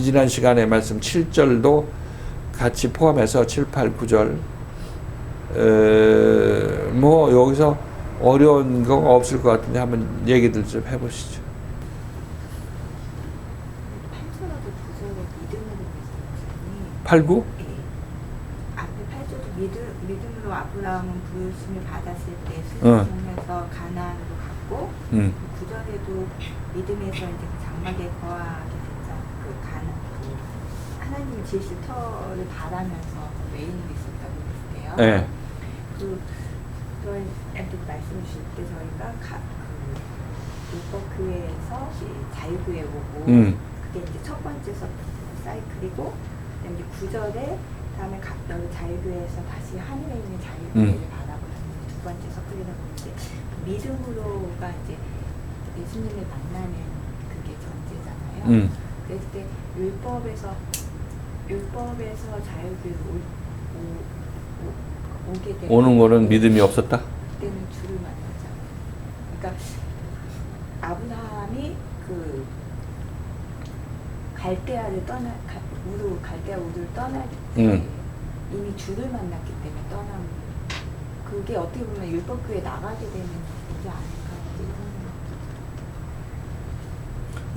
지난 시간에 말씀 7절도 같이 포함해서 7, 8, 9절 뭐 여기서 어려운 거 없을 것 같은데 한번 얘기들 좀 해보시죠. 8절하고 9절에 믿음으로 말씀하시니 8, 9? 예. 앞에 8절도 믿음으로 아브라함은 부르심을 받았을 때 수종에서 가나안으로 갔고 9절에도 믿음에서 이제 그 장막에 거하게 됐잖아. 하나님이 지으실 터를 바라면서 외인이 있었다고 그랬어요. 네. 저희한테 말씀 주실 때 저희가 율법교회에서 자유교회 오고 그게 이제 첫 번째 사이클이고 이제 9절에 다음에 여기 자유교회에서 다시 하늘에 있는 자유교회를 바라보는 두 번째 서클이다 보는데 믿음으로가 이제 예수님을 만나는 그게 전제잖아요. 그랬을 때 율법에서 자유교회 오게 되면 오는 거는 믿음이 없었다? 그때는 주를 만나잖아요. 그러니까 아브라함이 그 갈대아 우르를 떠날 때 이미 주를 만났기 때문에 떠난 그게 어떻게 보면 율법교회에 나가게 되는 거지 않을까.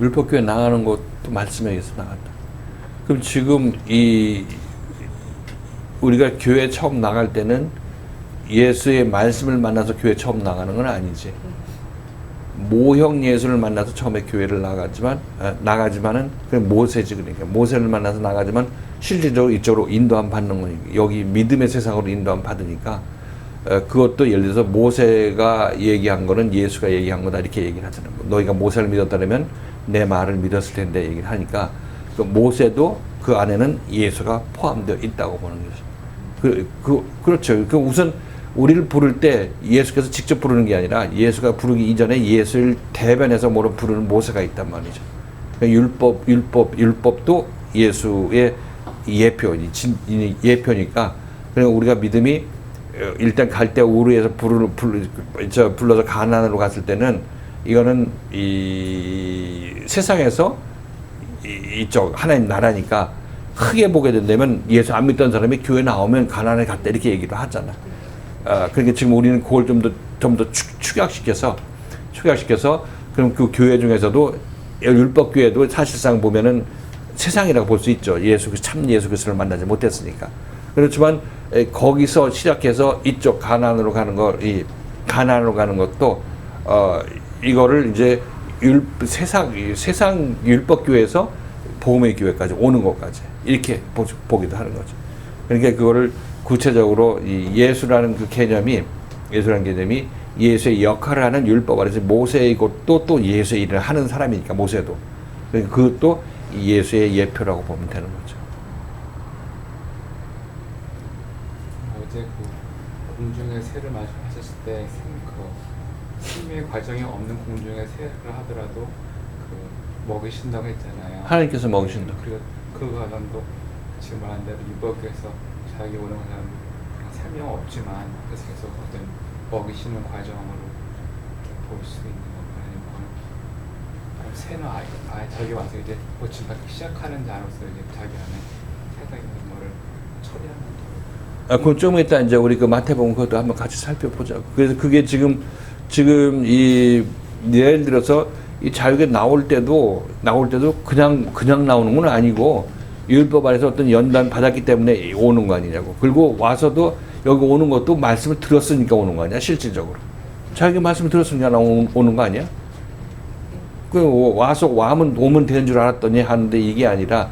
율법교회 나가는 것도 말씀에 의해서 나간다. 그럼 지금 우리가 교회 처음 나갈 때는 예수의 말씀을 만나서 교회 처음 나가는 건 아니지. 모형 예수를 만나서 처음에 교회를 나가지만은 그 모세지. 그러니까 모세를 만나서 나가지만 실질적으로 이쪽으로 인도함 받는 거니까 여기 믿음의 세상으로 인도함 받으니까 그것도 예를 들어서 모세가 얘기한 거는 예수가 얘기한 거다 이렇게 얘기를 하잖아요. 너희가 모세를 믿었다면 내 말을 믿었을 텐데 얘기를 하니까 그 모세도 그 안에는 예수가 포함되어 있다고 보는 거죠. 그렇죠. 그 우선 우리를 부를 때 예수께서 직접 부르는 게 아니라 예수가 부르기 이전에 예수를 대변해서 뭐로 부르는 모세가 있단 말이죠. 율법도 예수의 예표니까 그냥 우리가 믿음이 일단 갈대아 우르에서 불러서 가나안으로 갔을 때는 이거는 이 세상에서 이쪽 하나님 나라니까 크게 보게 된다면 예수 안 믿던 사람이 교회 나오면 가나안에 갔다 이렇게 얘기도 하잖아. 그러니까 지금 우리는 그걸 좀 더 축약시켜서 그럼 그 교회 중에서도 율법 교회도 사실상 보면은 세상이라고 볼 수 있죠. 참 예수 그리스도를 만나지 못했으니까. 그렇지만 거기서 시작해서 이쪽 가나안으로 가는 가나안으로 가는 것도 이거를 이제 세상 율법 교회에서 복음의 교회까지 오는 것까지 이렇게 보기도 하는 거죠. 그러니까 그거를 구체적으로 이 예수라는 개념이 예수의 역할을 하는 율법 아래서 모세이고 또 예수의 일을 하는 사람이니까 모세도 그러니까 그것도 예수의 예표라고 보면 되는 거죠. 어제 공중의 새를 말씀하셨을 때 생명의 과정이 없는 공중의 새를 하더라도 먹이신다고 했잖아요. 하나님께서 먹이신다. 그리고 그 과정도 지금 말한 대로 율법에서 자기 오는 사람 생명 없지만 그래서 계속 어떤 먹이시는 과정으로 볼 수 있는 건가요? 아니면 새는 아예 자기 와서 이제 고침받기 시작하는 자로서 이제 자기 안에 새가 있는 거를 처리하는 거예요. 그건 좀 이따 이제 우리 그 마태복음 그것도 한번 같이 살펴보자고. 그래서 그게 지금 예를 들어서 이 자유에 나올 때도 그냥 나오는 건 아니고 율법 안에서 어떤 연단 받았기 때문에 오는 거 아니냐고. 그리고 와서도 여기 오는 것도 말씀을 들었으니까 오는 거 아니야, 실질적으로. 자기가 말씀을 들었으니까 오는 거 아니야? 오면 되는 줄 알았더니 하는데 이게 아니라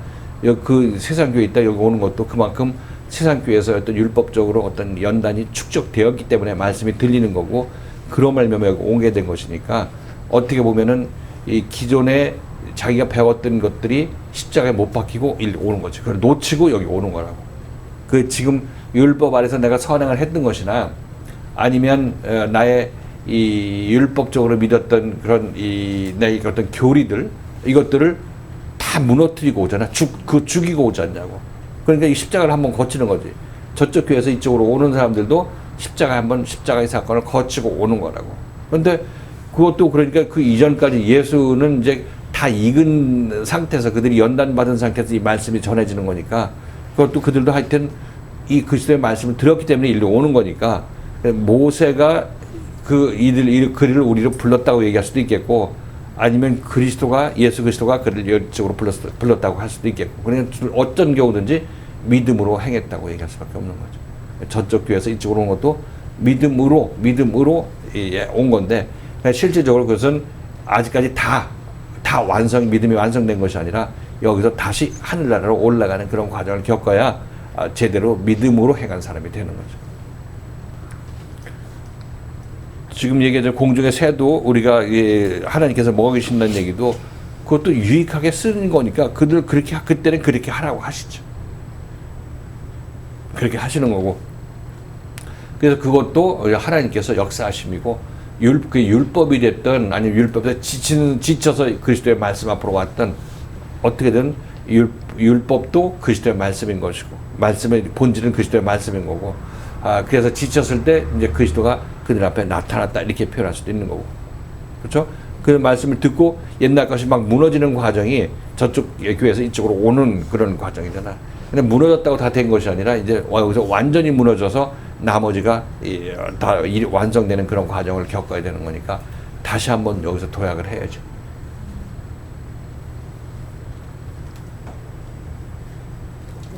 그 세상 교회 있다 여기 오는 것도 그만큼 세상 교회에서 어떤 율법적으로 어떤 연단이 축적되었기 때문에 말씀이 들리는 거고 그런 말미암아 여기 오게 된 것이니까 어떻게 보면은 이 기존에 자기가 배웠던 것들이 십자가에 못 박히고 오는 거지. 그걸 놓치고 여기 오는 거라고. 그 지금 율법 아래서 내가 선행을 했던 것이나 아니면 나의 이 율법적으로 믿었던 그런 내 어떤 교리들 이것들을 다 무너뜨리고 오잖아. 죽이고 오지 않냐고. 그러니까 이 십자가를 한번 거치는 거지. 저쪽 교회에서 이쪽으로 오는 사람들도 십자가의 사건을 거치고 오는 거라고. 그런데 그것도 그러니까 그 이전까지 예수는 이제 다 익은 상태에서 그들이 연단받은 상태에서 이 말씀이 전해지는 거니까 그것도 그들도 하여튼 이 그리스도의 말씀을 들었기 때문에 일로 오는 거니까 모세가 그들을 우리로 불렀다고 얘기할 수도 있겠고 아니면 예수 그리스도가 그를 이쪽으로 불렀다고 할 수도 있겠고 그러니까 어떤 경우든지 믿음으로 행했다고 얘기할 수밖에 없는 거죠. 저쪽 교회에서 이쪽으로 온 것도 믿음으로 온 건데 실질적으로 그것은 아직까지 다 믿음이 완성된 것이 아니라 여기서 다시 하늘나라로 올라가는 그런 과정을 겪어야 제대로 믿음으로 행한 사람이 되는 거죠. 지금 얘기하자 공중의 새도 우리가 하나님께서 먹이신다는 얘기도 그것도 유익하게 쓰는 거니까 그때는 그렇게 하라고 하시죠. 그렇게 하시는 거고. 그래서 그것도 하나님께서 역사하심이고 율법이 됐던 아니면 율법에 지쳐서 그리스도의 말씀 앞으로 왔던 어떻게든 율법도 그리스도의 말씀인 것이고 말씀의 본질은 그리스도의 말씀인 거고 그래서 지쳤을 때 이제 그리스도가 그들 앞에 나타났다 이렇게 표현할 수도 있는 거고 그렇죠? 그 말씀을 듣고 옛날 것이 막 무너지는 과정이 저쪽 교회에서 이쪽으로 오는 그런 과정이잖아. 근데 무너졌다고 다 된 것이 아니라 이제 여기서 완전히 무너져서 나머지가 다 완성되는 그런 과정을 겪어야 되는 거니까 다시 한번 여기서 도약을 해야죠.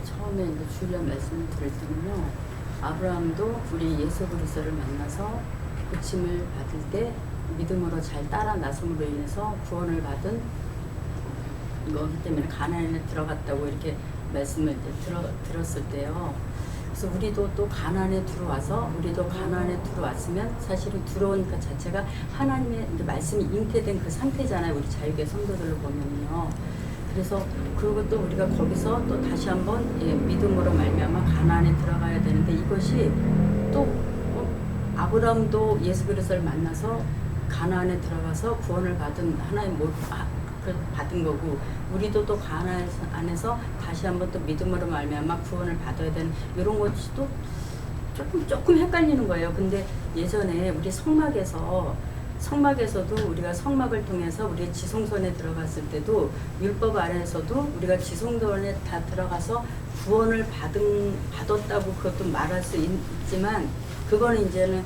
처음에 이제 주일날 말씀을 들을 때는요, 아브라함도 우리 예수 그리스도를 만나서 고침을 받을 때 믿음으로 잘 따라 나섬으로 인해서 구원을 받은 이거기 때문에 가나안에 들어갔다고 이렇게 말씀을 이제 들었을 때요. 그래서 우리도 또 가나안에 들어와서 우리도 가나안에 들어왔으면 사실은 들어온 그 자체가 하나님의 이제 말씀이 잉태된 그 상태잖아요. 우리 자유계 성도들을 보면요. 그래서 그것도 우리가 거기서 또 다시 한번 믿음으로 말미암아 가나안에 들어가야 되는데 이것이 또 아브라함도 예수 그리스도를 만나서 가나안에 들어가서 구원을 받은 하나의 받은 거고 우리도 또 가나안 안에서 다시 한번 또 믿음으로 말미암아 구원을 받아야 되는 이런 것이 또 조금 헷갈리는 거예요. 근데 예전에 우리 성막에서도 우리가 성막을 통해서 우리 지성소에 들어갔을 때도 율법 아래에서도 우리가 지성소에 다 들어가서 구원을 받았다고 그것도 말할 수 있지만 그거는 이제는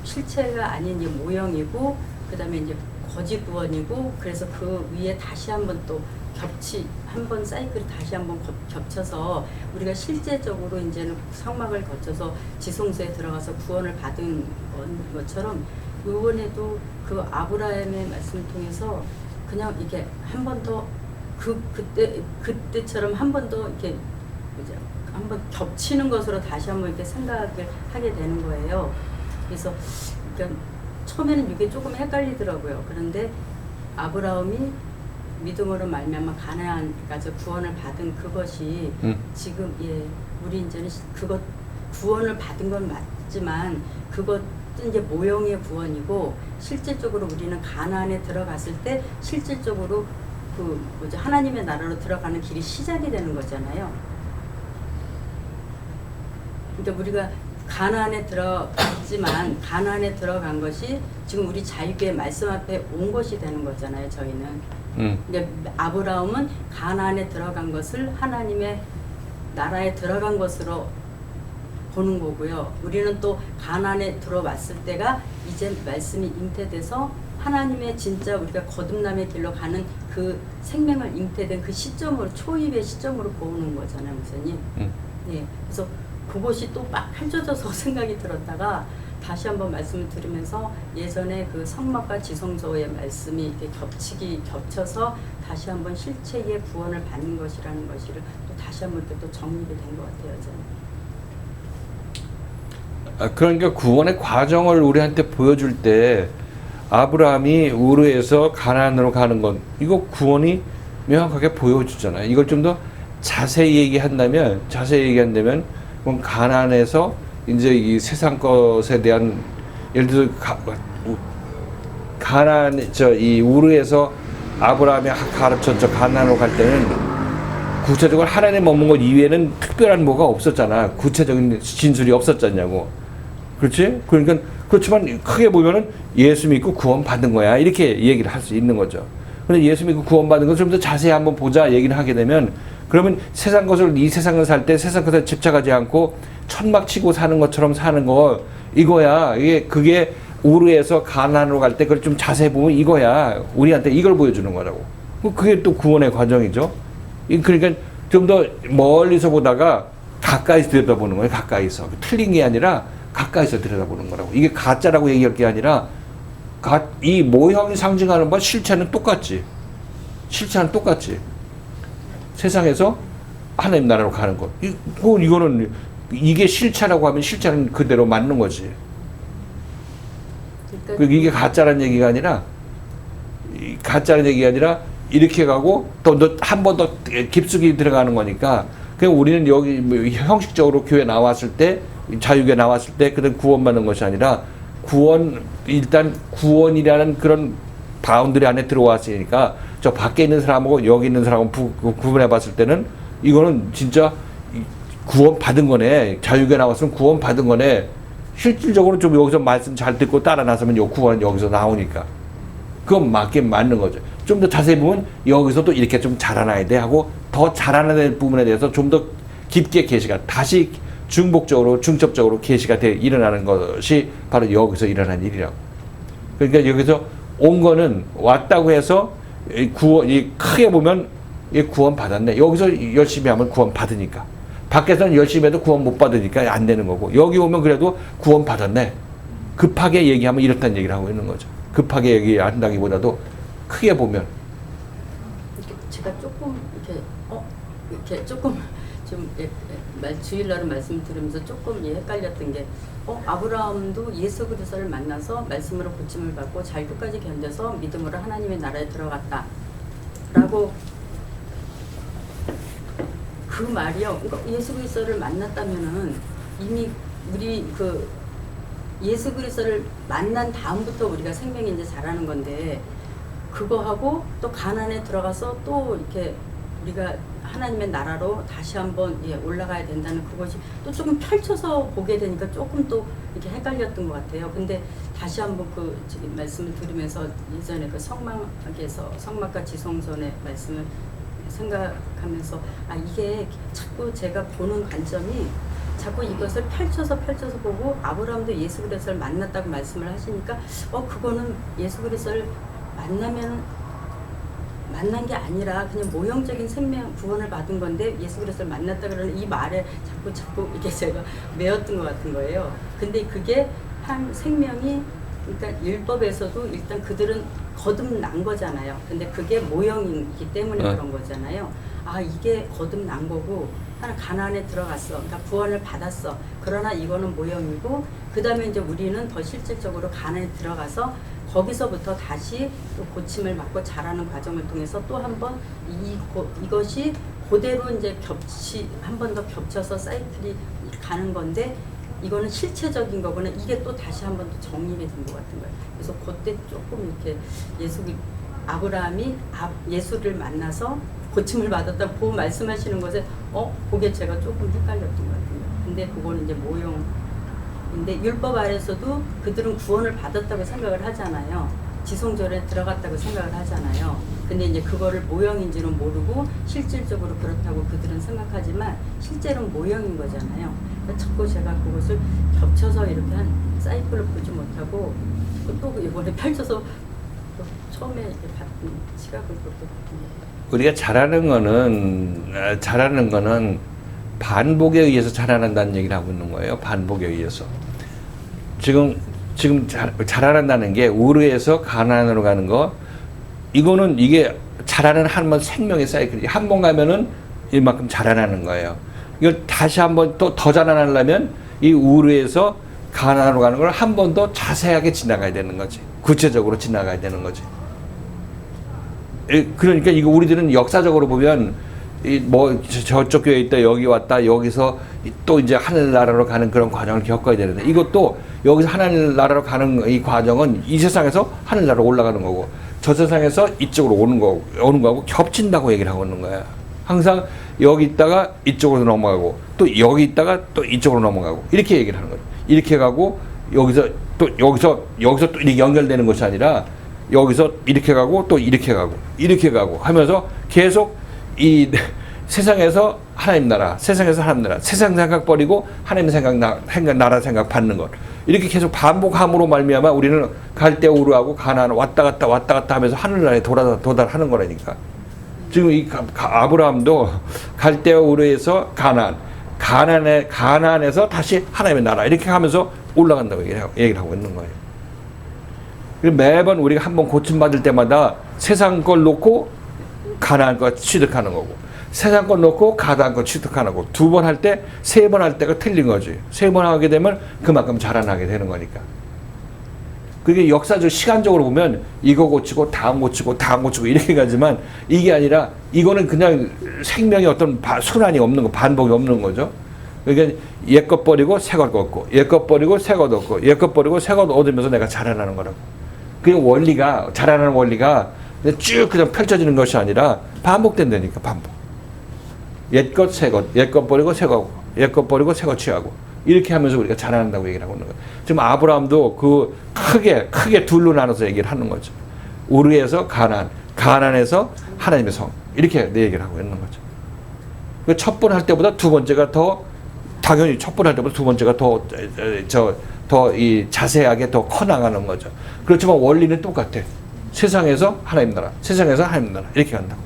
실체가 아닌 이제 모형이고 그다음에 이제 거짓 구원이고 그래서 그 위에 다시 한번 또 한번 사이클이 다시 한번 겹쳐서 우리가 실제적으로 이제는 성막을 거쳐서 지성소에 들어가서 구원을 받은 것처럼 이번에도 그 아브라함의 말씀을 통해서 그냥 이렇게 한 번 더 그때처럼 한 번 더 이렇게 한번 겹치는 것으로 다시 한번 이렇게 생각을 하게 되는 거예요. 그래서 그러니까 처음에는 이게 조금 헷갈리더라고요. 그런데 아브라함이 믿음으로 말미암아 가나안까지 구원을 받은 그것이 지금 우리 이제는 그것 구원을 받은 건 맞지만 그것도 이제 모형의 구원이고 실질적으로 우리는 가나안에 들어갔을 때 실질적으로 하나님의 나라로 들어가는 길이 시작이 되는 거잖아요. 그러니까 우리가 가나안에 들어갔지만 가나안에 들어간 것이 지금 우리 자유계의 말씀 앞에 온 것이 되는 거잖아요. 저희는. 근데 아브라함은 가나안에 들어간 것을 하나님의 나라에 들어간 것으로 보는 거고요. 우리는 또 가나안에 들어왔을 때가 이제 말씀이 잉태돼서 하나님의 진짜 우리가 거듭남의 길로 가는 그 생명을 잉태된 그 시점으로 초입의 시점으로 보는 거잖아요, 목사님. 네, 그래서 그것이 또 막 펼쳐져서 생각이 들었다가 다시 한번 말씀을 들으면서 예전에 그 성막과 지성소의 말씀이 이렇게 겹쳐서 다시 한번 실체의 구원을 받는 것이라는 것을 또 다시 한번 이렇게 또 정립이 된 것 같아요, 저는. 그러니까 구원의 과정을 우리한테 보여줄 때 아브라함이 우르에서 가나안으로 가는 건 이거 구원이 명확하게 보여주잖아요. 이걸 좀 더 자세히 얘기한다면 가나안에서 이제 이 세상 것에 대한 예를 들어 이 우르에서 아브라함이 가르쳤죠. 가나안으로 갈 때는 구체적으로 하나님 머문 것 이외에는 특별한 뭐가 없었잖아. 구체적인 진술이 없었잖냐고. 그렇지? 그러니까 그렇지만 크게 보면은 예수 믿고 구원 받은 거야. 이렇게 얘기를 할 수 있는 거죠. 근데 예수님이 그 구원받은 걸 좀 더 자세히 한번 보자 얘기를 하게 되면 그러면 세상 것을 이 세상을 살 때 세상 것에 집착하지 않고 천막 치고 사는 것처럼 사는 거 이거야. 이게 그게 우르에서 가나안으로 갈 때 그걸 좀 자세히 보면 이거야. 우리한테 이걸 보여주는 거라고. 그게 또 구원의 과정이죠. 그러니까 좀 더 멀리서 보다가 가까이서 들여다보는 거예요. 가까이서. 틀린 게 아니라 가까이서 들여다보는 거라고. 이게 가짜라고 얘기할 게 아니라 이 모형이 상징하는 바 실체는 똑같지. 실체는 똑같지. 세상에서 하나님 나라로 가는 것. 이거는 이게 실체라고 하면 실체는 그대로 맞는 거지. 그러니까 이게 가짜라는 얘기가 아니라 이렇게 가고 또 한 번 더 깊숙이 들어가는 거니까 그냥 우리는 여기 뭐 형식적으로 교회 나왔을 때 자유교회 나왔을 때 그런 구원받는 것이 아니라 일단 구원이라는 그런 바운드리 안에 들어왔으니까 저 밖에 있는 사람하고 여기 있는 사람하고 구분해 봤을 때는 이거는 진짜 구원 받은 거네. 자유교회 나왔으면 구원 받은 거네. 실질적으로 좀 여기서 말씀 잘 듣고 따라 나서면 요 구원은 여기서 나오니까 그건 맞는 거죠. 좀 더 자세히 보면 여기서도 이렇게 좀 자라나야 돼 하고 더 자라나는 부분에 대해서 좀 더 깊게 계시가 다시 중첩적으로 계시가 일어나는 것이 바로 여기서 일어난 일이라고. 그러니까 여기서 온 거는 왔다고 해서 크게 보면 구원 받았네. 여기서 열심히 하면 구원 받으니까. 밖에서는 열심히 해도 구원 못 받으니까 안 되는 거고 여기 오면 그래도 구원 받았네. 급하게 얘기하면 이렇다는 얘기를 하고 있는 거죠. 급하게 얘기한다기보다도 크게 보면 제가 조금 이렇게 조금 좀 주일날은 말씀 들으면서 조금 헷갈렸던 게 아브라함도 예수 그리스도를 만나서 말씀으로 고침을 받고 잘 끝까지 견뎌서 믿음으로 하나님의 나라에 들어갔다라고 그 말이요. 그러니까 예수 그리스도를 만났다면은 이미 우리 그 예수 그리스도를 만난 다음부터 우리가 생명이 이제 자라는 건데 그거 하고 또 가나안에 들어가서 또 이렇게 우리가 하나님의 나라로 다시 한번 올라가야 된다는 그것이 또 조금 펼쳐서 보게 되니까 조금 또 이렇게 헷갈렸던 것 같아요. 근데 다시 한번 그 말씀을 들으면서 예전에 그 성막과 지성전의 말씀을 생각하면서 이게 자꾸 제가 보는 관점이 자꾸 이것을 펼쳐서 보고 아브라함도 예수 그리스도를 만났다고 말씀을 하시니까 그거는 예수 그리스도를 만난 게 아니라 그냥 모형적인 생명 구원을 받은 건데 예수 그리스도를 만났다 그러는 이 말에 자꾸 이게 제가 매였던 것 같은 거예요. 근데 그게 한 생명이 그러니까 율법에서도 일단 그들은 거듭난 거잖아요. 근데 그게 모형이기 때문에 그런 거잖아요. 이게 거듭난 거고 하나 가나안에 들어갔어. 그러니까 구원을 받았어. 그러나 이거는 모형이고 그 다음에 이제 우리는 더 실질적으로 가나안에 들어가서 거기서부터 다시 또 고침을 받고 자라는 과정을 통해서 또 한 번 이것이 그대로 이제 한 번 더 겹쳐서 사이클이 가는 건데 이거는 실체적인 거구나. 이게 또 다시 한 번 더 정립이 된 것 같은 거예요. 그래서 그때 조금 이렇게 아브라함이 예수를 만나서 고침을 받았다고 보고 말씀하시는 것에 그게 제가 조금 헷갈렸던 것 같아요. 근데 그거는 이제 모형인데 율법 아래서도 그들은 구원을 받았다고 생각을 하잖아요. 지성전에 들어갔다고 생각을 하잖아요. 근데 이제 그거를 모형인지는 모르고 실질적으로 그렇다고 그들은 생각하지만 실제로는 모형인 거잖아요. 그러니까 자꾸 제가 그것을 겹쳐서 이렇게 한 사이클을 보지 못하고 또 이번에 펼쳐서 처음에 이렇게 봤던 시각을 그렇게 봤던 우리가 잘하는 거는 반복에 의해서 자라난다는 얘기를 하고 있는 거예요. 반복에 의해서. 지금 자라난다는 게 우르에서 가나안으로 가는 거 이게 자라는 한 번 생명의 사이클이 한 번 가면은 이만큼 자라나는 거예요. 이걸 다시 한 번 또 더 자라나려면 이 우르에서 가나안으로 가는 걸 한 번 더 자세하게 지나가야 되는 거지. 구체적으로 지나가야 되는 거지. 그러니까 이거 우리들은 역사적으로 보면 저쪽 교회에 있다 여기 왔다 여기서 또 이제 하늘나라로 가는 그런 과정을 겪어야 되는데 이것도 여기서 하늘나라로 가는 이 과정은 이 세상에서 하늘나라로 올라가는 거고 저 세상에서 이쪽으로 오는 거하고 겹친다고 얘기를 하고 있는 거야. 항상 여기 있다가 이쪽으로 넘어가고 또 여기 있다가 또 이쪽으로 넘어가고 이렇게 얘기를 하는 거예요. 이렇게 가고 여기서 또 이렇게 연결되는 것이 아니라 여기서 이렇게 가고 또 이렇게 가고 이렇게 가고 하면서 계속 이 세상에서 하나님 나라, 세상에서 하나님 나라, 세상 생각 버리고 하나님 생각, 나라 생각 받는 것. 이렇게 계속 반복함으로 말미암아 우리는 갈대우르하고 가나안 왔다 갔다 하면서 하늘나라에 도달하는 거라니까. 지금 이 아브라함도 갈대우르에서 가나안에서 다시 하나님의 나라 이렇게 하면서 올라간다고 얘기를 하고 있는 거예요. 매번 우리가 한번 고침받을 때마다 세상 걸 놓고 가나안 거 취득하는 거고, 세상 걸 놓고 가나안 거 취득하는 거고, 두 번 할 때, 세 번 할 때가 틀린 거지. 세 번 하게 되면 그만큼 자라나게 되는 거니까. 그게 역사적 시간적으로 보면 이거 고치고 다음 고치고 다음 고치고 이렇게 가지만 이게 아니라 이거는 그냥 생명의 어떤 순환이 없는 거, 반복이 없는 거죠. 그러니까 옛것 버리고 새것 얻고, 옛것 버리고 새것 얻고, 옛것 버리고 새것 얻으면서 내가 자라나는 거라고. 그 원리가, 자라나는 원리가 쭉 그냥 펼쳐지는 것이 아니라 반복된다니까, 반복. 옛것 새것, 옛것 버리고 새것, 옛것 버리고 새것 취하고 이렇게 하면서 우리가 자라난다고 얘기를 하고 있는 거예요. 지금 아브라함도 그 크게 둘로 나눠서 얘기를 하는 거죠. 우르에서 가나안에서 하나님의 성 이렇게 내 얘기를 하고 있는 거죠. 첫 번 할 때보다 두 번째가 더 당연히 첫 번 할 때보다 두 번째가 더 이 자세하게 더 커 나가는 거죠. 그렇지만 원리는 똑같아. 세상에서 하나님 나라, 세상에서 하나님 나라 이렇게 간다고.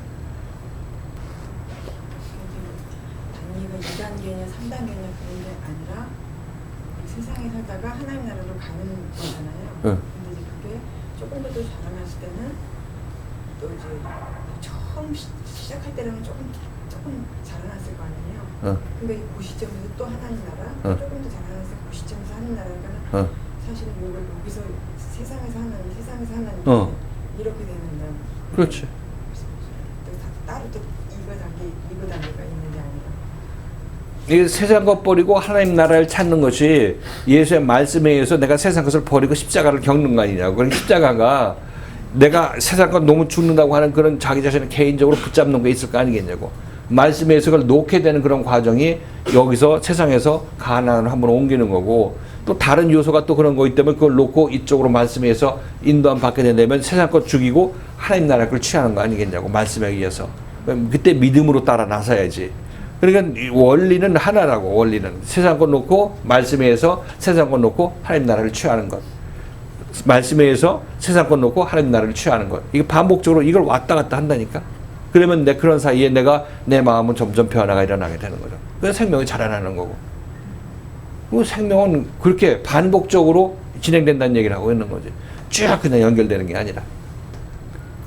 단위가 2단계냐 3단계냐 그런 게 아니라 세상에 살다가 하나님 나라로 가는 거잖아요. 응. 근데 이제 그게 조금 더 자라났을 때는 또 이제 처음 시작할 때랑은 조금 자라났을 거 아니에요. 응. 근데 그 시점에서 또 하나님 나라, 응. 조금 더 자라났을 그 시점에서 하나님 나라니까는 응. 사실은 이걸 여기서 세상에서 하나님 이렇게 되는데. 그렇지. 따로 또 이거 단계가 있는 게 아니라. 이 세상 것 버리고 하나님 나라를 찾는 것이 예수의 말씀에 의해서 내가 세상 것을 버리고 십자가를 겪는 거 아니냐고. 그러니까 십자가가 내가 세상 것 너무 죽는다고 하는 그런 자기 자신을 개인적으로 붙잡는 게 있을 거 아니겠냐고. 말씀에 의해서 그걸 놓게 되는 그런 과정이 여기서 세상에서 가나안으로 한번 옮기는 거고, 또 다른 요소가 또 그런 거기 때문에 그걸 놓고 이쪽으로 말씀에 의해서 인도함 받게 된다면 세상 것 죽이고 하나님 나라 걸 취하는 거 아니겠냐고, 말씀에 의해서. 그때 믿음으로 따라 나서야지. 그러니까 원리는 하나라고. 원리는 세상 것 놓고 말씀에 의해서 세상 것 놓고 하나님 나라를 취하는 것, 말씀에 의해서 세상 것 놓고 하나님 나라를 취하는 것, 이게 반복적으로 이걸 왔다 갔다 한다니까. 그러면 그런 사이에 내 마음은 점점 변화가 일어나게 되는 거죠. 그래서 생명이 자라나는 거고. 그 생명은 그렇게 반복적으로 진행된다는 얘기를 하고 있는 거지. 쭉 그냥 연결되는 게 아니라.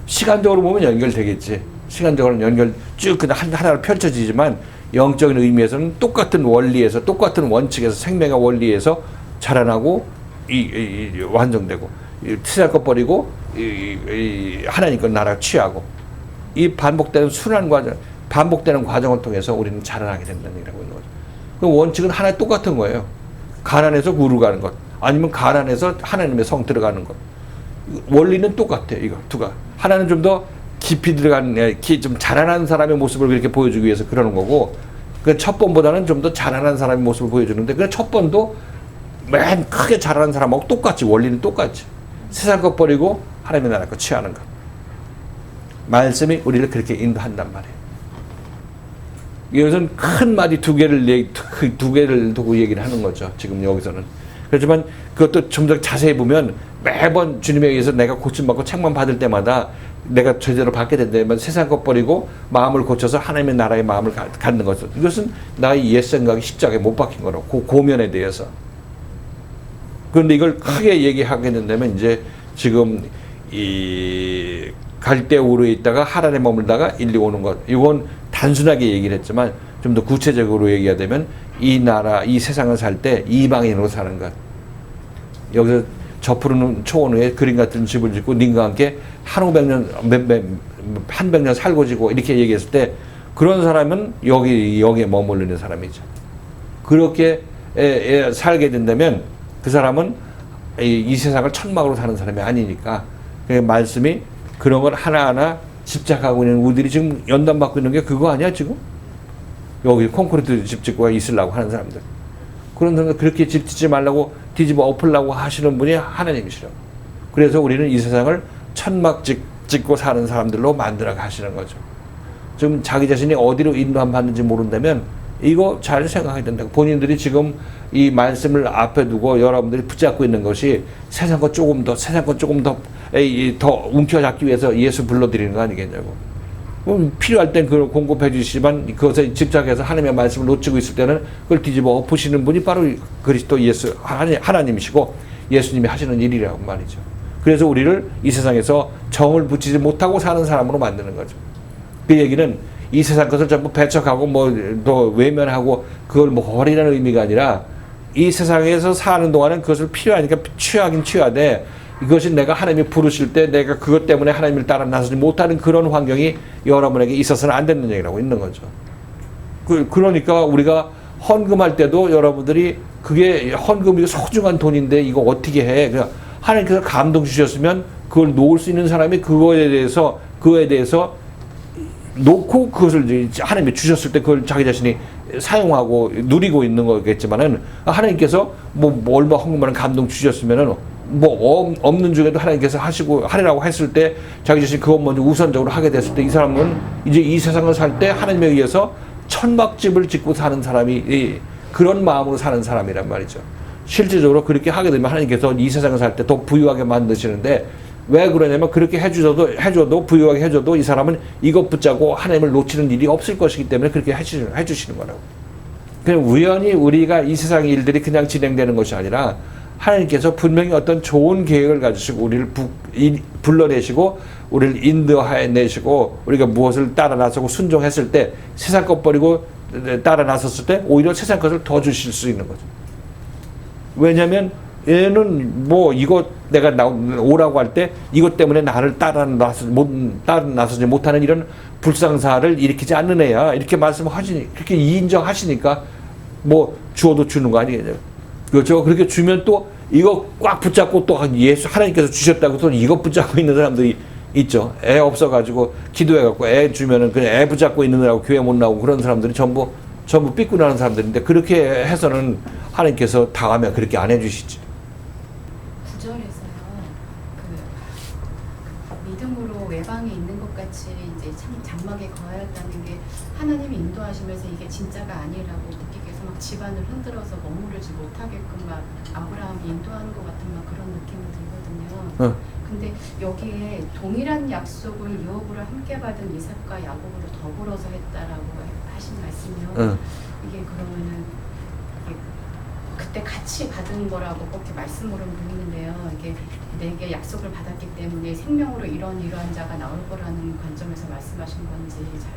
시간적으로 보면 연결되겠지. 시간적으로는 쭉 그냥 하나로 펼쳐지지만 영적인 의미에서는 똑같은 원리에서, 똑같은 원칙에서, 생명의 원리에서 자라나고 완성되고, 세상 것 버리고 하나님 것 나라 취하고, 이 반복되는 순환 과정, 반복되는 과정을 통해서 우리는 자라나게 된다는 얘기를 하고 있는 거죠. 그 원칙은 하나 똑같은 거예요. 가난해서 구루 가는 것, 아니면 가난해서 하나님의 성 들어가는 것. 원리는 똑같아. 이거 두가. 하나는 좀 더 깊이 들어가는, 좀 자라난 사람의 모습을 그렇게 보여주기 위해서 그러는 거고, 그 첫 번보다는 좀 더 자라난 사람의 모습을 보여주는데, 그 첫 번도 맨 크게 자라난 사람하고 똑같지. 원리는 똑같지. 세상 것 버리고 하나님의 나라 것 취하는 것. 말씀이 우리를 그렇게 인도한단 말이에요. 이것은 큰 말이 두 개를 두고 얘기를 하는 거죠. 지금 여기서는. 그렇지만 그것도 좀 더 자세히 보면 매번 주님에 의해서 내가 고침받고 책만 받을 때마다 내가 제대로 받게 된다면 세상 것 버리고 마음을 고쳐서 하나님의 나라의 마음을 갖는 것은, 이것은 나의 옛 생각이 십자가에 못 박힌 거라고. 그 고면에 대해서. 그런데 이걸 크게 얘기하게 된다면 이제 지금 이 갈대우르에 있다가 하란에 머물다가 일리 오는 것, 이건 단순하게 얘기를 했지만 좀 더 구체적으로 얘기하자면 이 나라, 이 세상을 살 때 이방인으로 사는 것. 여기서 저 푸른 초원 위에 그림 같은 집을 짓고 님과 함께 한 100년 살고 지고 이렇게 얘기했을 때, 그런 사람은 여기에 머무르는 사람이죠. 그렇게 살게 된다면 그 사람은 이 세상을 천막으로 사는 사람이 아니니까, 말씀이 그런 걸 하나하나 집착하고 있는 우리들이 지금 연단받고 있는 게 그거 아니야 지금? 여기 콘크리트 집 짓고 있으려고 하는 사람들. 그런 사람들 그렇게 집 짓지 말라고 뒤집어 엎으려고 하시는 분이 하나님이시라고. 그래서 우리는 이 세상을 천막 짓고 사는 사람들로 만들어 가시는 거죠. 지금 자기 자신이 어디로 인도함 받는지 모른다면 이거 잘 생각해야 된다고. 본인들이 지금 이 말씀을 앞에 두고 여러분들이 붙잡고 있는 것이 세상 것 조금 더 더 움켜잡기 위해서 예수 불러드리는 거 아니겠냐고. 필요할 땐 그걸 공급해 주시지만 그것에 집착해서 하나님의 말씀을 놓치고 있을 때는 그걸 뒤집어 엎으시는 분이 바로 그리스도 예수 하나님이시고 예수님이 하시는 일이라고 말이죠. 그래서 우리를 이 세상에서 정을 붙이지 못하고 사는 사람으로 만드는 거죠. 그 얘기는 이 세상 것을 전부 배척하고 또 외면하고 그걸 버리라는 의미가 아니라 이 세상에서 사는 동안은 그것을 필요하니까 취하긴 취하되 이것이 내가 하나님이 부르실 때 내가 그것 때문에 하나님을 따라 나서지 못하는 그런 환경이 여러분에게 있어서는 안 되는 얘기라고 있는 거죠. 그러니까 우리가 헌금할 때도 여러분들이 그게 헌금이 소중한 돈인데 이거 어떻게 해? 그냥 하나님께서 감동 주셨으면 그걸 놓을 수 있는 사람이 그거에 대해서 놓고 그것을 하나님이 주셨을 때 그걸 자기 자신이 사용하고 누리고 있는 거겠지만은 하나님께서 얼마 헌금하는 감동 주셨으면은 없는 중에도 하나님께서 하리라고 했을 때 자기 자신 그것 먼저 우선적으로 하게 됐을 때 이 사람은 이제 이 세상을 살 때 하나님에 의해서 천막집을 짓고 사는 사람이 그런 마음으로 사는 사람이란 말이죠. 실질적으로 그렇게 하게 되면 하나님께서 이 세상을 살 때 더 부유하게 만드시는데 왜 그러냐면 그렇게 해줘도 부유하게 해줘도 이 사람은 이것 붙잡고 하나님을 놓치는 일이 없을 것이기 때문에 그렇게 해주시는 거라고. 그냥 우연히 우리가 이 세상의 일들이 그냥 진행되는 것이 아니라 하나님께서 분명히 어떤 좋은 계획을 가지시고 우리를 불러내시고 우리를 인도해내시고 우리가 무엇을 따라 나서고 순종했을 때 세상 것 버리고 따라 나섰을 때 오히려 세상 것을 더 주실 수 있는 거죠. 왜냐하면 얘는 이거 내가 오라고 할 때 이것 때문에 나를 따라 나서지 못하는 이런 불상사를 일으키지 않는 애야. 이렇게 말씀하시니 그렇게 인정하시니까 주어도 주는 거 아니겠냐고. 그렇죠. 그렇게 주면 또 이거 꽉 붙잡고 또 예수 하나님께서 주셨다고 또 이거 붙잡고 있는 사람들이 있죠. 애 없어가지고 기도해갖고 애 주면은 그냥 애 붙잡고 있느라고 교회 못 나오고 그런 사람들이 전부 삐꾸나는 사람들인데 그렇게 해서는 하나님께서 당하면 그렇게 안 해주시지. 구절에서요. 믿음으로 외방에 있는 것 같이 이제 참 장막에 거하였다는 게 하나님이 인도하시면서 이게 진짜가 아니라고 느끼게 해서 막 집안을 흔들어서 머무르지 못하게끔 막 아브라함이 인도하는 것 같은 막 그런 느낌이 들거든요. 근데 여기에 동일한 약속을 유업으로 함께 받은 이삭과 야곱으로 더불어서 했다라고 하신 말씀이요. 이게 그러면은 그때 같이 받은 거라고 그렇게 말씀으로 보이는데요. 이게 내게 약속을 받았기 때문에 생명으로 이러한 자가 나올 거라는 관점에서 말씀하신 건지 잘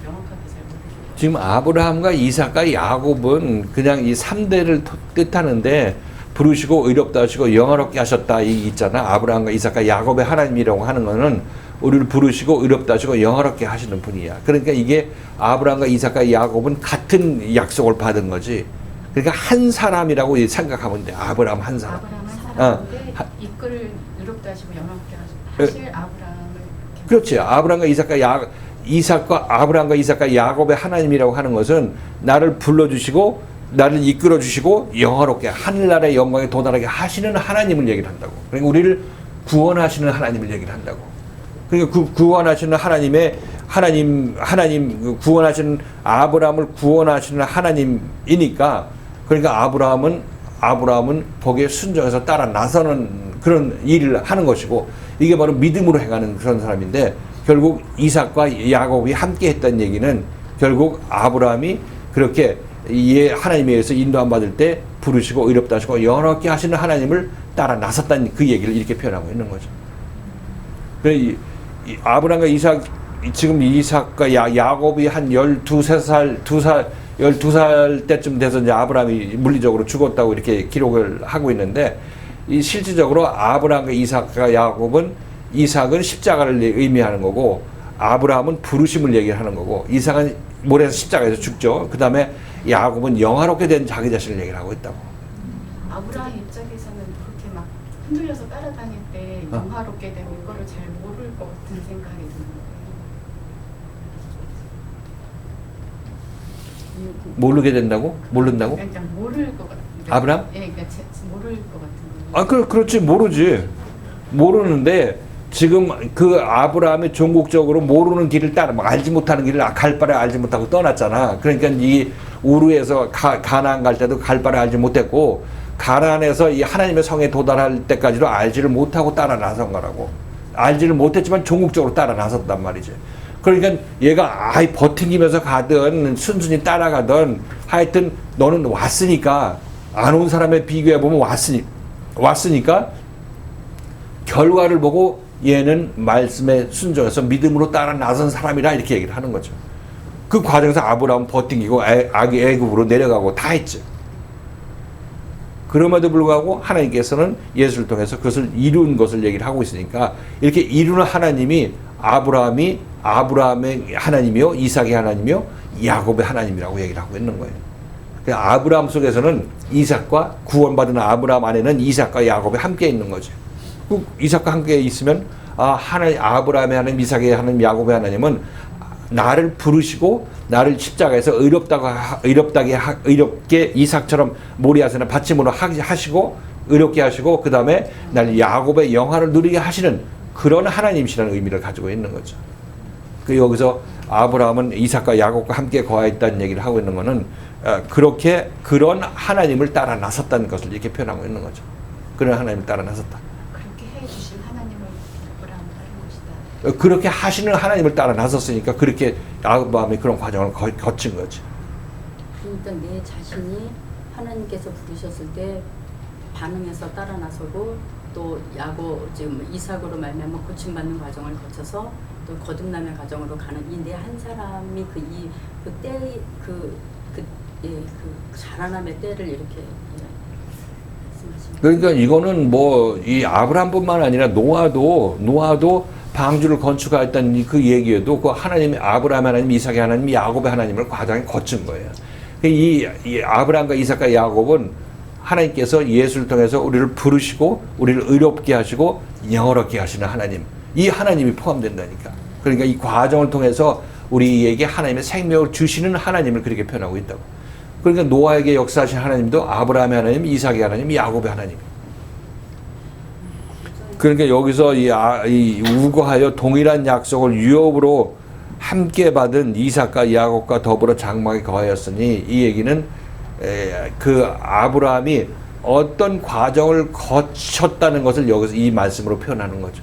명확하게 잘 모르겠어요. 지금 아브라함과 이삭과 야곱은 그냥 이 3대를 뜻하는데 부르시고 의롭다 하시고 영화롭게 하셨다 이 있잖아. 아브라함과 이삭과 야곱의 하나님이라고 하는 거는 우리를 부르시고 의롭다 하시고 영화롭게 하시는 분이야. 그러니까 이게 아브라함과 이삭과 야곱은 같은 약속을 받은 거지. 그러니까 한 사람이라고 생각하면 돼. 아브라함 한 사람. 아브라함 한 사람인데 이끌을 의롭다 하시고 영화롭게 하실 아브라함을 그렇지. 아브라함과 이삭과 야곱의 하나님이라고 하는 것은 나를 불러주시고 나를 이끌어주시고 영화롭게 하늘나라의 영광에 도달하게 하시는 하나님을 얘기를 한다고. 그러니까 우리를 구원하시는 하나님을 얘기를 한다고. 그러니까 구원하시는 하나님 구원하시는 아브라함을 구원하시는 하나님이니까 그러니까 아브라함은 거기에 순종해서 따라 나서는 그런 일을 하는 것이고 이게 바로 믿음으로 행하는 그런 사람인데 결국 이삭과 야곱이 함께 했던 얘기는 결국 아브라함이 그렇게 하나님에 의해서 인도함 받을 때 부르시고 의롭다 하시고 영원하게 하시는 하나님을 따라 나섰다는 그 얘기를 이렇게 표현하고 있는 거죠. 아브라함과 지금 이삭과 야곱이 한 12살 때쯤 돼서 이제 아브라함이 물리적으로 죽었다고 이렇게 기록을 하고 있는데 이 실질적으로 아브라함과 이삭과 야곱은 이삭은 십자가를 의미하는 거고 아브라함은 부르심을 얘기하는 거고 이삭은 모래에서 십자가에서 죽죠. 그 다음에 야곱은 영화롭게 된 자기 자신을 얘기를 하고 있다고. 아브라함 입장에서는 그렇게 막 흔들려서 따라다닐 때 영화롭게 되고 이거를 잘 모를 것 같은 생각이 드는 거예요. 모르게 된다고? 모른다고? 그러니까 모를 것 같은. 아브라함? 예, 그러니까 모를 것 같은 거예요. 그렇지 모르지. 모르는데 지금 그 아브라함이 종국적으로 모르는 길을 따라 알지 못하는 길을 갈 바를 알지 못하고 떠났잖아. 그러니까 이 우르에서 가나안 갈 때도 갈 바를 알지 못했고 가나안에서 이 하나님의 성에 도달할 때까지도 알지를 못하고 따라 나선 거라고. 알지를 못했지만 종국적으로 따라 나섰단 말이지. 그러니까 얘가 아이 버티면서 가든 순순히 따라가든 하여튼 너는 왔으니까 안 온 사람에 비교해 보면 왔으니까 결과를 보고 얘는 말씀에 순종해서 믿음으로 따라 나선 사람이라 이렇게 얘기를 하는 거죠. 그 과정에서 아브라함은 버티고 애굽으로 내려가고 다 했죠. 그럼에도 불구하고 하나님께서는 예수를 통해서 그것을 이룬 것을 얘기를 하고 있으니까 이렇게 이루는 하나님이 아브라함의 하나님이요, 이삭의 하나님이요, 야곱의 하나님이라고 얘기를 하고 있는 거예요. 그러니까 아브라함 속에서는 이삭과 구원받은 아브라함 안에는 이삭과 야곱이 함께 있는 거죠. 그 이삭과 함께 있으면 아브라함의 하나님, 이삭의 하나님, 야곱의 하나님은 나를 부르시고 나를 십자가에서 의롭게 이삭처럼 모리아에서는 받침으로 하시고 의롭게 하시고 그 다음에 나를 야곱의 영화를 누리게 하시는 그런 하나님이시라는 의미를 가지고 있는 거죠. 그 여기서 아브라함은 이삭과 야곱과 함께 거하였다는 얘기를 하고 있는 것은 그런 하나님을 따라 나섰다는 것을 이렇게 표현하고 있는 거죠. 그런 하나님을 따라 나섰다. 그렇게 해주신 하나님을 아브라함 따른 것이다. 그렇게 하시는 하나님을 따라 나섰으니까 그렇게 아브라함이 그런 과정을 거친 거지. 그러니까 내 자신이 하나님께서 부르셨을 때 반응해서 따라 나서고 또 지금 이삭으로 말미암아 고침받는 과정을 거쳐서 또 거듭남의 과정으로 가는 이 내 한 사람이 그 자라남의 때를 이렇게 말씀하십니다. 그러니까 이거는 이 아브라함뿐만 아니라 노아도 방주를 건축하였다는 그 얘기에도 그 하나님이 아브라함의 하나님, 이삭의 하나님, 야곱의 하나님을 과정에 거친 거예요. 이 아브라함과 이삭과 야곱은 하나님께서 예수를 통해서 우리를 부르시고 우리를 의롭게 하시고 영어롭게 하시는 하나님, 이 하나님이 포함된다니까. 그러니까 이 과정을 통해서 우리에게 하나님의 생명을 주시는 하나님을 그렇게 표현하고 있다고. 그러니까 노아에게 역사하신 하나님도 아브라함의 하나님, 이삭의 하나님, 야곱의 하나님. 그러니까 여기서 이 우거하여 동일한 약속을 유업으로 함께 받은 이삭과 야곱과 더불어 장막에 거하였으니 이 얘기는 그 아브라함이 어떤 과정을 거쳤다는 것을 여기서 이 말씀으로 표현하는 거죠.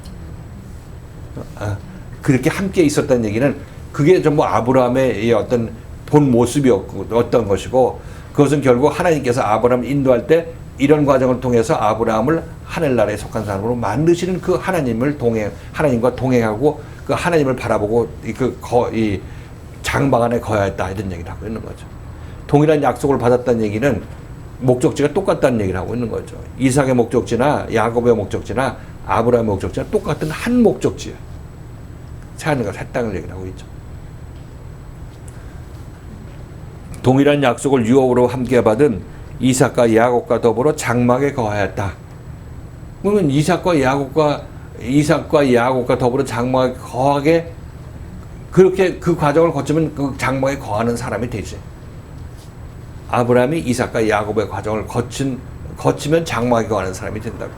그렇게 함께 있었다는 얘기는 그게 전부 아브라함의 어떤 본 모습이었던 것이고 그것은 결국 하나님께서 아브라함을 인도할 때 이런 과정을 통해서 아브라함을 하늘나라에 속한 사람으로 만드시는 그 하나님과 동행하고 그 하나님을 바라보고 이 장막 안에 거하였다 이런 얘기를 하고 있는 거죠. 동일한 약속을 받았다는 얘기는 목적지가 똑같다는 얘기를 하고 있는 거죠. 이삭의 목적지나 야곱의 목적지나 아브라함의 목적지나 똑같은 한 목적지야. 하늘과 새 땅을 얘기를 하고 있죠. 동일한 약속을 유업으로 함께 받은 이삭과 야곱과 더불어 장막에 거하였다. 그러면 이삭과 야곱과 더불어 장막에 거하게 그렇게 그 과정을 거치면 그 장막에 거하는 사람이 되지. 아브라함이 이삭과 야곱의 과정을 거치면 장막에 거하는 사람이 된다고.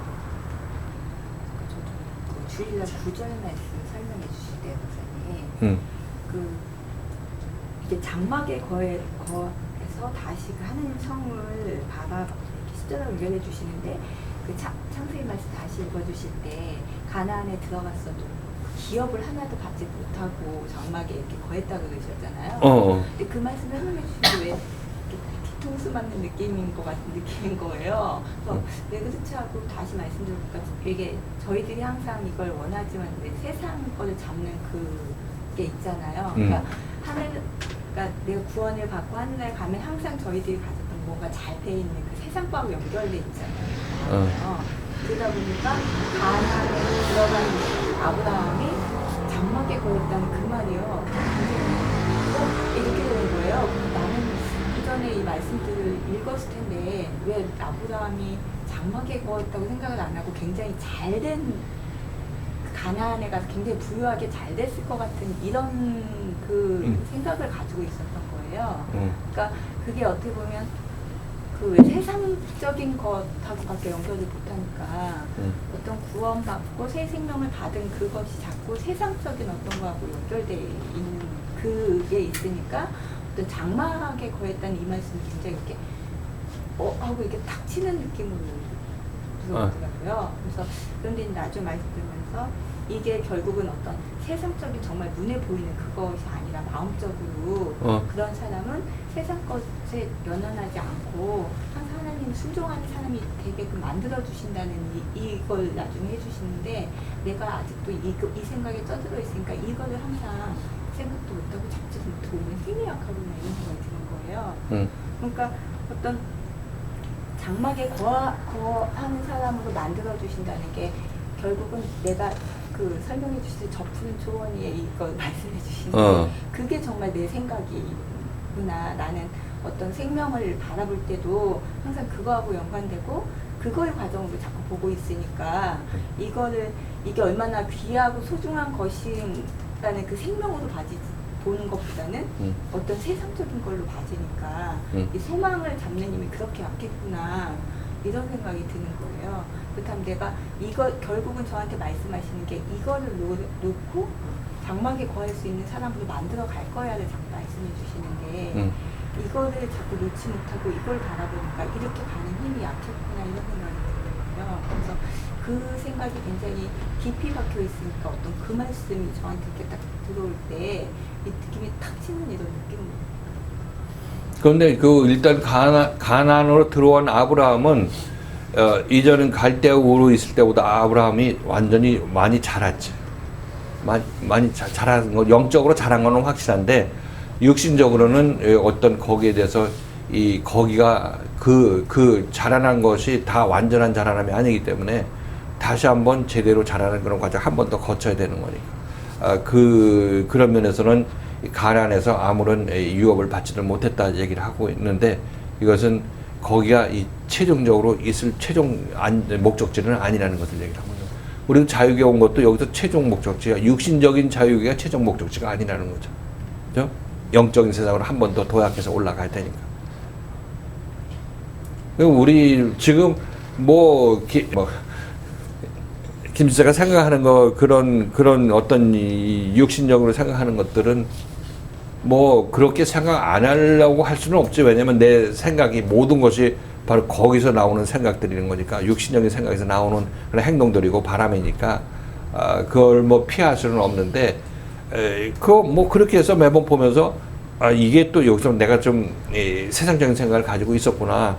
그 주일날 구절 말씀 설명해 주실 때 목사님, 이게 장막에 거해서 다시 그 하나님 성을 십자가로 연결해 주시는데 그 창세기 말씀 다시 읽어주실 때 가나안에 들어갔어도 기업을 하나도 받지 못하고 장막에 이렇게 거했다고 그러셨잖아요. 근데 그 말씀 설명해 주시는데 왜 뒤통수 맞는 느낌인 것 같은 느낌인 거예요. 그래서 왜 그렇지 하고 다시 말씀드리니까 이게 저희들이 항상 이걸 원하지만 세상 거를 잡는 그게 있잖아요. 그러니까 내가 구원을 받고 하늘나라에 가면 항상 저희들이 가졌던 뭔가 잘 돼 있는 그 세상과하고 연결돼 있잖아요. 그러다 보니까 가나안에 들어간 아브라함이 장막에 거했다는 그 말이요. 이렇게 되는 거예요. 나는 그 전에 이 말씀들을 읽었을 텐데 왜 아브라함이 장막에 거했다고 생각을 안 하고 굉장히 잘된 가나안에 가서 굉장히 부유하게 잘 됐을 것 같은 이런 그 생각을 가지고 있었던 거예요. 그러니까 그게 어떻게 보면 그 왜 세상적인 것하고밖에 연결을 못하니까 어떤 구원받고 새 생명을 받은 그것이 자꾸 세상적인 어떤 거하고 연결돼 있는 그게 있으니까 어떤 장막에 거했다는 이 말씀이 굉장히 이렇게 하고 이게 탁 치는 느낌으로 들어오더라고요. 그래서 그런데 나중 말씀 들으면서 이게 결국은 어떤 세상적인 정말 눈에 보이는 그것이 아니라 마음적으로 그런 사람은 세상 것에 연연하지 않고 항상 하나님 순종하는 사람이 되게끔 만들어 주신다는 이걸 나중에 해주시는데 내가 아직도 이 생각에 쪄들어 있으니까 이거를 항상 생각도 못하고 잡지도 못하고 힘이 약하구나 이런 생각이 드는 거예요. 그러니까 어떤 장막에 거하는 사람으로 만들어 주신다는 게 결국은 내가 그 설명해 주실 저 푸른 초원위에 이걸 말씀해 주시는데 그게 정말 내 생각이구나. 나는 어떤 생명을 바라볼 때도 항상 그거하고 연관되고 그거의 과정으로 자꾸 보고 있으니까 이게 얼마나 귀하고 소중한 것인라는 그 생명으로 보는 것보다는 어떤 세상적인 걸로 봐지니까 이 소망을 잡는 힘이 그렇게 약했구나 이런 생각이 드는 거예요. 그렇다면 내가 결국은 저한테 말씀하시는 게 이거를 놓고 장막에 거할 수 있는 사람으로 만들어 갈 거야를 자꾸 말씀해 주시는데 이거를 자꾸 놓지 못하고 이걸 바라보니까 이렇게 가는 힘이 약했구나 이런 생각이 들어요. 그래서 그 생각이 굉장히 깊이 박혀 있으니까 어떤 그 말씀이 저한테 이렇게 딱 들어올 때 이 느낌이 탁 치는 이런 느낌. 그런데 일단 가나안으로 들어온 아브라함은 이전은 갈대우로 있을 때보다 아브라함이 완전히 많이 자랐지. 많이 자란 거, 영적으로 자란 거는 확실한데 육신적으로는 어떤 거기에 대해서 거기가 그 자라난 것이 다 완전한 자라남이 아니기 때문에 다시 한번 제대로 자라는 그런 과정 한 번 더 거쳐야 되는 거니까. 그런 면에서는 가나안에서 아무런 유업을 받지를 못했다 얘기를 하고 있는데 이것은 거기가 최종적으로 있을 최종 목적지는 아니라는 것을 얘기를 하거든요. 우리가 자유에 온 것도 여기서 최종 목적지가 육신적인 자유가 최종 목적지가 아니라는 거죠. 그죠? 영적인 세상으로 한 번 더 도약해서 올라가야 되니까. 우리 지금 김 지사가 생각하는 거 그런 어떤 육신적으로 생각하는 것들은 그렇게 생각 안 하려고 할 수는 없지. 왜냐면 내 생각이 모든 것이 바로 거기서 나오는 생각들이는 거니까 육신적인 생각에서 나오는 그런 행동들이고 바람이니까 그걸 피할 수는 없는데 그렇게 해서 매번 보면서 이게 또 여기서 내가 좀 세상적인 생각을 가지고 있었구나.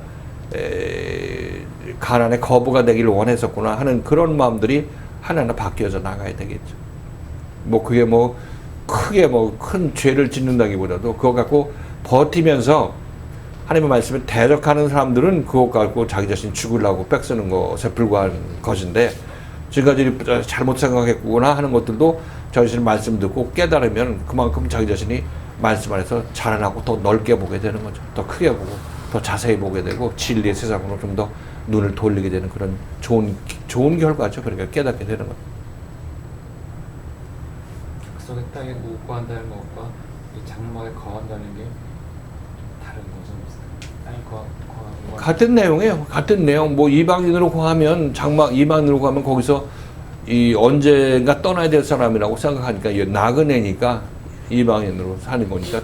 가난의 거부가 되기를 원했었구나 하는 그런 마음들이 하나하나 바뀌어져 나가야 되겠죠. 그게 크게 큰 죄를 짓는다기보다도 그거 갖고 버티면서 하나님의 말씀에 대적하는 사람들은 그거 갖고 자기 자신 죽으려고 빽쓰는 것에 불과한 것인데 지금까지 잘못 생각했구나 하는 것들도 자기 자신 말씀 듣고 깨달으면 그만큼 자기 자신이 말씀 안에서 자라나고 더 넓게 보게 되는 거죠. 더 크게 보고 더 자세히 보게 되고 진리의 세상으로 좀 더 눈을 돌리게 되는 그런 좋은 결과죠. 그러니까 깨닫게 되는 것. 약속의 땅에 구한다는 것과 이 장막에 거한다는 게 다른 거죠. 땅에 거하는 거 같은 내용이에요. 같은 내용. 이방인으로 구하면 이방인으로 구하면 거기서 언젠가 떠나야 될 사람이라고 생각하니까 나그네니까 이방인으로 사는 거니까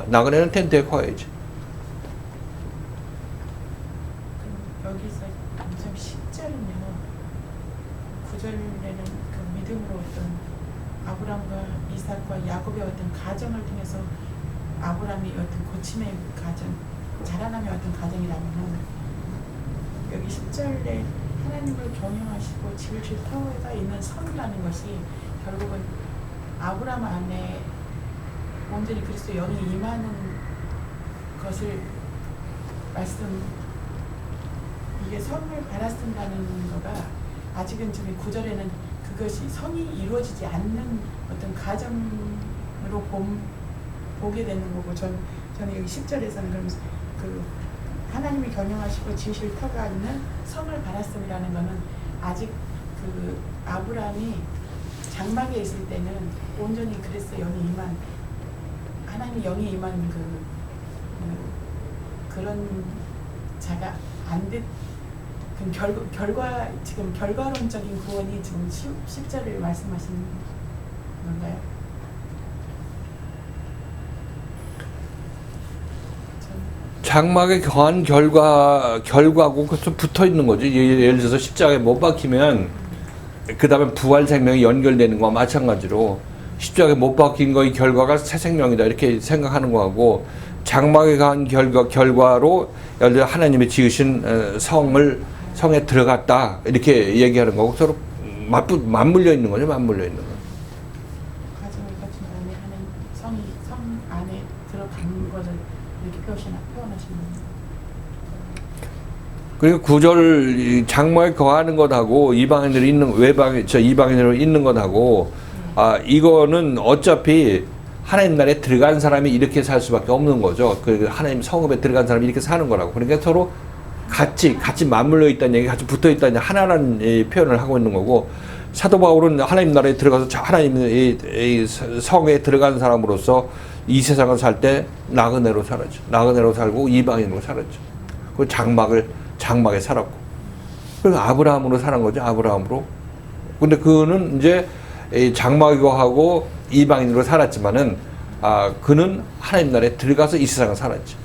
나그네는 텐트에 거해야지. 여기서 좀 10절은요. 9절에는 그 믿음으로 어떤 아브라함과 이삭과 야곱의 어떤 가정을 통해서 아브라함이 어떤 고침의 가정, 자라남의 어떤 가정이라면은 여기 10절에 하나님을 경영하시고 집을 질터가 있는 성이라는 것이 결국은 아브라함 안에 온전히 그리스도 영이 임하는 것을 이게 성을 받았쓴다는 거가 아직은 지금 9절에는 그것이 성이 이루어지지 않는 어떤 가정으로 보게 되는 거고 저는 여기 10절에서는 그러면서 그 하나님이 경영하시고 지으실 터가 있는 성을 받았음이라는 거는 아직 그 아브라함이 장막에 있을 때는 온전히 그리스도 영이 임한 하나님 영이 임한 그런 자가 안 됐. 그럼 결과 지금 결과론적인 구원이 지금 10절을 말씀하시는 건가요? 장막에 거한 결과하고 좀 붙어 있는 거지. 예를 들어서 십자가에 못 박히면 그 다음에 부활 생명이 연결되는 거와 마찬가지로 십자가에 못 박힌 거의 결과가 새 생명이다 이렇게 생각하는 거하고 장막에 거한 결과로 예를 들어 하나님이 지으신 성에 들어갔다 이렇게 얘기하는 거고 서로 맞물려 있는 거죠. 맞물려 있는 거. 과정을 거친 다음에 하는 성 안에 들어간 것을 이렇게 표현하시는 그리고 구절 장막에 거하는 것하고 이방인들이 있는 이방인으로 있는 것하고 이거는 어차피 하나님 나라에 들어간 사람이 이렇게 살 수밖에 없는 거죠. 그 하나님 성읍에 들어간 사람이 이렇게 사는 거라고. 그러니까 서로 같이 맞물려 있다는 얘기, 같이 붙어 있다는 얘기, 하나라는 표현을 하고 있는 거고 사도 바울은 하나님 나라에 들어가서 하나님의 성에 들어간 사람으로서 이 세상을 살 때 나그네로 살았죠. 나그네로 살고 이방인으로 살았죠. 그 장막에 살았고 그리고 아브라함으로 사는 거죠. 아브라함으로. 근데 그는 이제 장막에 거하고 이방인으로 살았지만은 그는 하나님 나라에 들어가서 이 세상을 살았죠.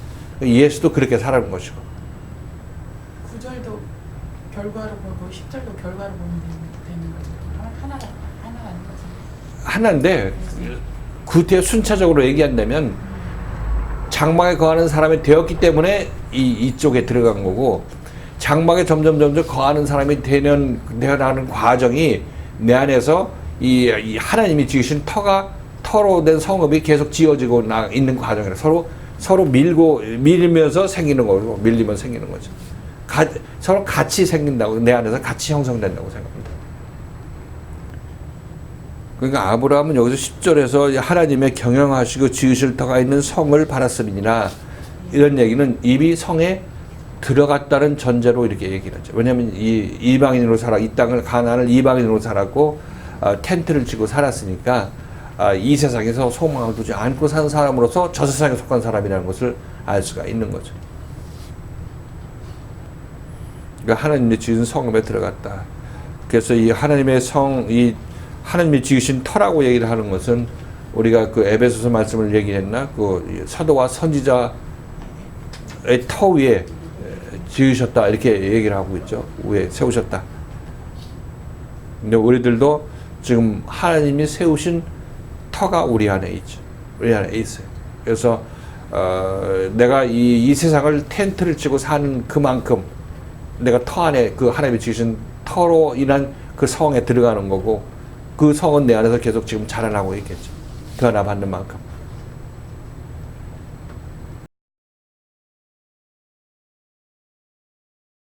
예수도 그렇게 살아는 것이고. 9절도 결과로 보고 10절도 결과로 보면 되는 거죠. 하나라는 거죠. 하나인데 구태 순차적으로 얘기한다면 장막에 거하는 사람이 되었기 때문에 이쪽에 들어간 거고 장막에 점점 거하는 사람이 되어나가는 과정이 내 안에서 이 하나님이 지으신 터로 된 성읍이 계속 지어지고 있는 과정이라 서로 밀면서 생기는 거고 밀리면 생기는 거죠. 서로 같이 생긴다고 내 안에서 같이 형성된다고 생각합니다. 그러니까 아브라함은 여기서 10절에서 하나님의 경영하시고 지으실 터가 있는 성을 바랐으리니라 이런 얘기는 이미 성에 들어갔다는 전제로 이렇게 얘기를 하죠. 왜냐하면 이방인으로 이 땅을 가나안을 이방인으로 살았고 텐트를 치고 살았으니까 이 세상에서 소망을 두지 않고 산 사람으로서 저 세상에 속한 사람이라는 것을 알 수가 있는 거죠. 그러니까 하나님이 지은 성읍에 들어갔다. 그래서 이 하나님의 하나님이 지으신 터라고 얘기를 하는 것은 우리가 그 에베소서 말씀을 얘기했나? 그 사도와 선지자의 터 위에 지으셨다 이렇게 얘기를 하고 있죠. 위에 세우셨다. 근데 우리들도 지금 하나님이 세우신 터가 우리 안에 있죠. 우리 안에 있어요. 그래서 내가 이 세상을 텐트를 치고 사는 그만큼 내가 터 안에 그 하나님이 지으신 터로 인한 그 성에 들어가는 거고 그 성은 내 안에서 계속 지금 자라나고 있겠죠. 변화받는 만큼.